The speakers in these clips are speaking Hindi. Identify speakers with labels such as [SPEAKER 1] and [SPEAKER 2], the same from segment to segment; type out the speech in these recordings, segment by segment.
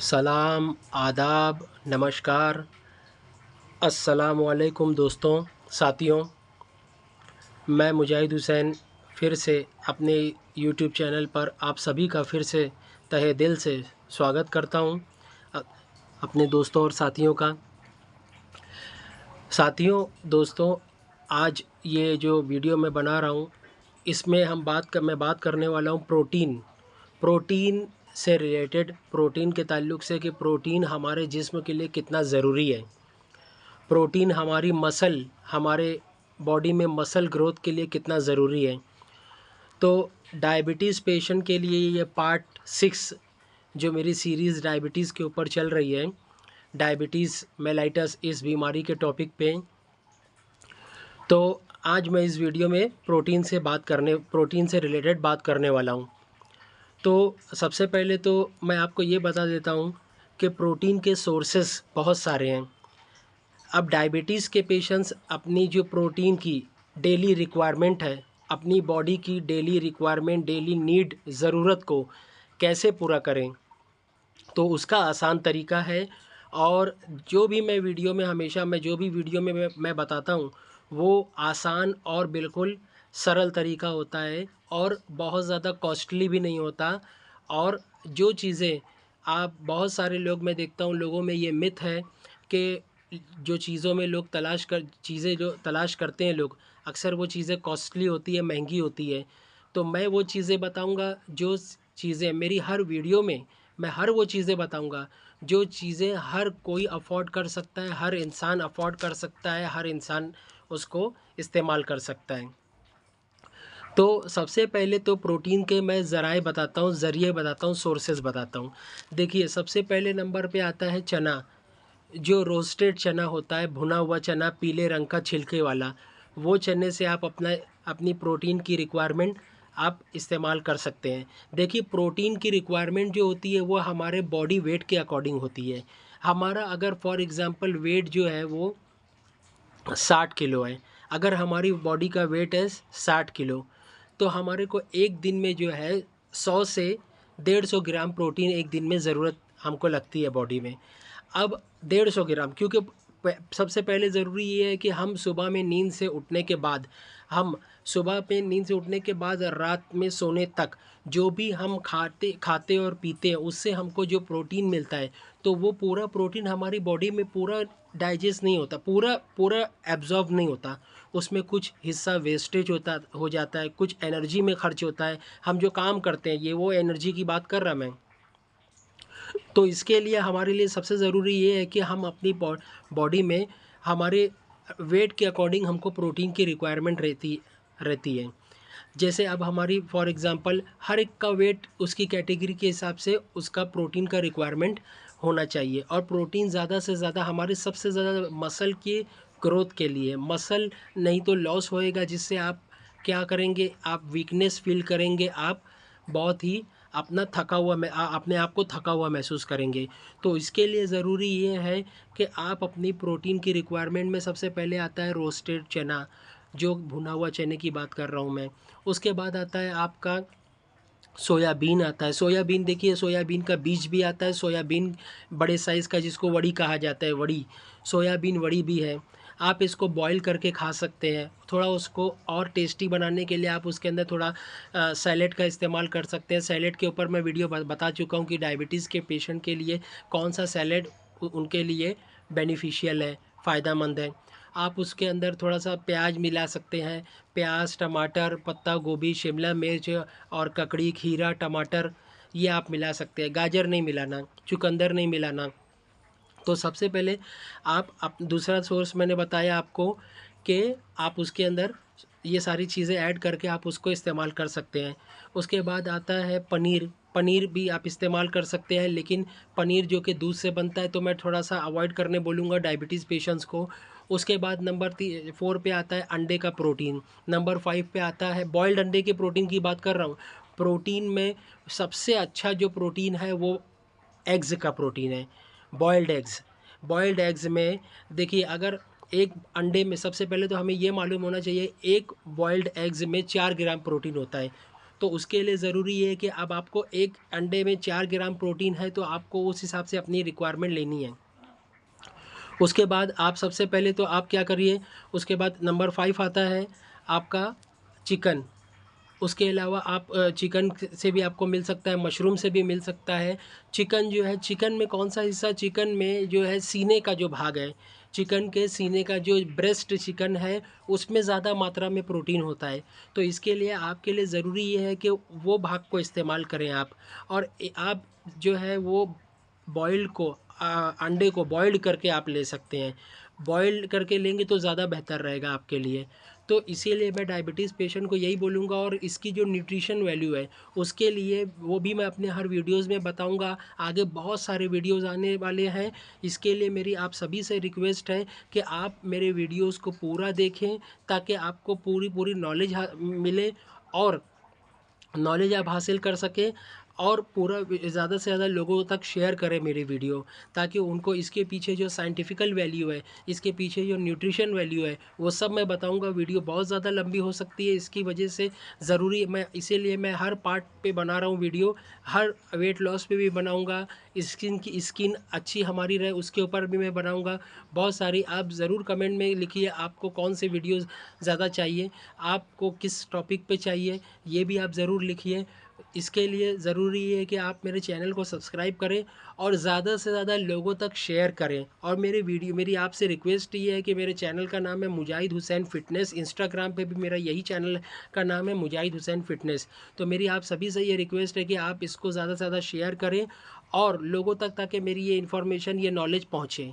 [SPEAKER 1] सलाम, आदाब, नमस्कार, अस्सलामुअलैकुम दोस्तों, साथियों। मैं मुजाहिद हुसैन फिर से अपने यूट्यूब चैनल पर आप सभी का फिर से तहे दिल से स्वागत करता हूं, अपने दोस्तों और साथियों का। साथियों, दोस्तों, आज ये जो वीडियो मैं बना रहा हूं, इसमें मैं बात करने वाला हूं प्रोटीन से रिलेटेड, प्रोटीन के ताल्लुक़ से कि प्रोटीन हमारे जिस्म के लिए कितना ज़रूरी है। प्रोटीन हमारे बॉडी में मसल ग्रोथ के लिए कितना ज़रूरी है। तो डायबिटीज़ पेशेंट के लिए ये पार्ट 6 जो मेरी सीरीज़ डायबिटीज़ के ऊपर चल रही है, डायबिटीज़ मेलाइटस, इस बीमारी के टॉपिक पे। तो आज मैं इस वीडियो में प्रोटीन से रिलेटेड बात करने वाला हूँ। तो सबसे पहले तो मैं आपको ये बता देता हूँ कि प्रोटीन के सोर्सेस बहुत सारे हैं। अब डायबिटीज़ के पेशेंट्स अपनी जो प्रोटीन की डेली रिक्वायरमेंट है, अपनी बॉडी की डेली रिक्वायरमेंट, डेली नीड, ज़रूरत को कैसे पूरा करें, तो उसका आसान तरीका है। और जो भी मैं वीडियो में हमेशा मैं बताता हूँ, वो आसान और बिल्कुल सरल तरीका होता है और बहुत ज़्यादा कॉस्टली भी नहीं होता। और जो चीज़ें आप बहुत सारे लोग मैं देखता हूँ, लोगों में ये मिथ है कि जो चीज़ें जो तलाश करते हैं लोग, अक्सर वो चीज़ें कॉस्टली होती है, महंगी होती है। तो मैं वो चीज़ें बताऊँगा, जो चीज़ें मेरी हर वीडियो में मैं हर वो चीज़ें बताऊँगा जो चीज़ें हर कोई अफ़ोर्ड कर सकता है, हर इंसान अफ़ोर्ड कर सकता है, हर इंसान उसको इस्तेमाल कर सकता है। तो सबसे पहले तो प्रोटीन के मैं ज़रिए बताता हूँ, सोर्सेज़ बताता हूँ। देखिए, सबसे पहले नंबर पे आता है चना। जो रोस्टेड चना होता है, भुना हुआ चना, पीले रंग का छिलके वाला, वो चने से आप अपनी प्रोटीन की रिक्वायरमेंट आप इस्तेमाल कर सकते हैं। देखिए, प्रोटीन की रिक्वायरमेंट जो होती है वो हमारे बॉडी वेट के अकॉर्डिंग होती है। हमारा अगर फॉर एग्ज़ाम्पल वेट जो है वो 60 किलो है, अगर हमारी बॉडी का वेट है 60 किलो, तो हमारे को एक दिन में जो है 100 से 150 ग्राम प्रोटीन एक दिन में ज़रूरत हमको लगती है बॉडी में। अब 150 ग्राम, क्योंकि सबसे पहले ज़रूरी ये है कि हम सुबह पे नींद से उठने के बाद रात में सोने तक जो भी हम खाते और पीते हैं, उससे हमको जो प्रोटीन मिलता है, तो वो पूरा प्रोटीन हमारी बॉडी में पूरा डाइजेस्ट नहीं होता, पूरा एब्जॉर्ब नहीं होता। उसमें कुछ हिस्सा वेस्टेज हो जाता है, कुछ एनर्जी में खर्च होता है। हम जो काम करते हैं, ये वो एनर्जी की बात कर रहा मैं। तो इसके लिए हमारे लिए सबसे ज़रूरी ये है कि हम अपनी बॉडी में हमारे वेट के अकॉर्डिंग हमको प्रोटीन की रिक्वायरमेंट रहती है। जैसे अब हमारी फॉर एग्ज़ाम्पल हर एक का वेट उसकी कैटेगरी के हिसाब से उसका प्रोटीन का रिक्वायरमेंट होना चाहिए। और प्रोटीन ज़्यादा से ज़्यादा हमारे सबसे ज़्यादा मसल के ग्रोथ के लिए, मसल नहीं तो लॉस होएगा, जिससे आप क्या करेंगे, आप वीकनेस फ़ील करेंगे, आप बहुत ही अपने आप को थका हुआ महसूस करेंगे। तो इसके लिए ज़रूरी ये है कि आप अपनी प्रोटीन की रिक्वायरमेंट में सबसे पहले आता है रोस्टेड चना, जो भुना हुआ चने की बात कर रहा हूँ मैं। उसके बाद आता है आपका सोयाबीन आता है। सोयाबीन, देखिए, सोयाबीन का बीज भी आता है, सोयाबीन बड़े साइज़ का जिसको वड़ी कहा जाता है, वड़ी, सोयाबीन वड़ी भी है। आप इसको बॉईल करके खा सकते हैं। थोड़ा उसको और टेस्टी बनाने के लिए आप उसके अंदर थोड़ा सैलेड का इस्तेमाल कर सकते हैं। सैलेड के ऊपर मैं वीडियो बता चुका हूँ कि डायबिटीज़ के पेशेंट के लिए कौन सा सैलेड उनके लिए बेनिफिशियल है, फ़ायदेमंद है। आप उसके अंदर थोड़ा-सा प्याज मिला सकते हैं, प्याज, टमाटर, पत्ता गोभी, शिमला मिर्च और ककड़ी, खीरा, टमाटर, ये आप मिला सकते हैं। गाजर नहीं मिलाना, चुकंदर नहीं मिलाना। तो सबसे पहले दूसरा सोर्स मैंने बताया आपको कि आप उसके अंदर ये सारी चीज़ें ऐड करके आप उसको इस्तेमाल कर सकते हैं। उसके बाद आता है पनीर। पनीर भी आप इस्तेमाल कर सकते हैं, लेकिन पनीर जो कि दूध से बनता है, तो मैं थोड़ा-सा अवॉइड करने बोलूँगा डायबिटीज़ पेशेंट्स को। उसके बाद नंबर 4 पे आता है अंडे का प्रोटीन। नंबर 5 पे आता है बॉइल्ड अंडे के प्रोटीन की बात कर रहा हूँ। प्रोटीन में सबसे अच्छा जो प्रोटीन है वो एग्ज़ का प्रोटीन है, बॉइल्ड एग्ज़। बॉइल्ड एग्ज़ में देखिए, अगर एक अंडे में सबसे पहले तो हमें ये मालूम होना चाहिए, एक बॉइल्ड एग्ज़ में 4 ग्राम प्रोटीन होता है। तो उसके लिए ज़रूरी है कि अब आपको एक अंडे में 4 ग्राम प्रोटीन है, तो आपको उस हिसाब से अपनी रिक्वायरमेंट लेनी है। उसके बाद आप सबसे पहले तो आप क्या करिए, उसके बाद नंबर 5 आता है आपका चिकन। उसके अलावा आप चिकन से भी आपको मिल सकता है, मशरूम से भी मिल सकता है। चिकन जो है, चिकन में कौन सा हिस्सा, चिकन में जो है सीने का जो भाग है, चिकन के सीने का जो ब्रेस्ट चिकन है, उसमें ज़्यादा मात्रा में प्रोटीन होता है। तो इसके लिए आपके लिए ज़रूरी ये है कि वो भाग को इस्तेमाल करें आप। और आप जो है वो बॉइल्ड को अंडे को बॉइल्ड करके आप ले सकते हैं। बॉइल्ड करके लेंगे तो ज़्यादा बेहतर रहेगा आपके लिए। तो इसीलिए मैं डायबिटीज़ पेशेंट को यही बोलूँगा, और इसकी जो न्यूट्रिशन वैल्यू है उसके लिए वो भी मैं अपने हर वीडियोज़ में बताऊँगा। आगे बहुत सारे वीडियोज़ आने वाले हैं। इसके लिए मेरी आप सभी से रिक्वेस्ट है कि आप मेरे वीडियोज़ को पूरा देखें, ताकि आपको पूरी नॉलेज मिले, और नॉलेज आप हासिल कर सकें, और पूरा ज़्यादा से ज़्यादा लोगों तक शेयर करें मेरी वीडियो, ताकि उनको इसके पीछे जो साइंटिफिकल वैल्यू है, इसके पीछे जो न्यूट्रिशन वैल्यू है, वो सब मैं बताऊंगा। वीडियो बहुत ज़्यादा लंबी हो सकती है, इसकी वजह से ज़रूरी मैं इसीलिए मैं हर पार्ट पे बना रहा हूँ वीडियो। हर वेट लॉस पे भी बनाऊँगा, स्किन अच्छी हमारी रहे उसके ऊपर भी मैं बनाऊँगा। बहुत सारी आप ज़रूर कमेंट में लिखिए आपको कौन से वीडियोज़ ज़्यादा चाहिए, आपको किस टॉपिक पे चाहिए, ये भी आप ज़रूर लिखिए। इसके लिए ज़रूरी है कि आप मेरे चैनल को सब्सक्राइब करें और ज़्यादा से ज़्यादा लोगों तक शेयर करें। और मेरी आपसे रिक्वेस्ट ये है कि मेरे चैनल का नाम है मुजाहिद हुसैन फ़िटनेस। इंस्टाग्राम पे भी मेरा यही चैनल का नाम है मुजाहिद हुसैन फ़िटनेस। तो मेरी आप सभी से ये रिक्वेस्ट है कि आप इसको ज़्यादा से ज़्यादा शेयर करें और लोगों तक, ताकि मेरी ये इन्फॉर्मेशन, ये नॉलेज पहुँचे।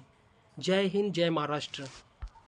[SPEAKER 1] जय हिंद, जय महाराष्ट्र।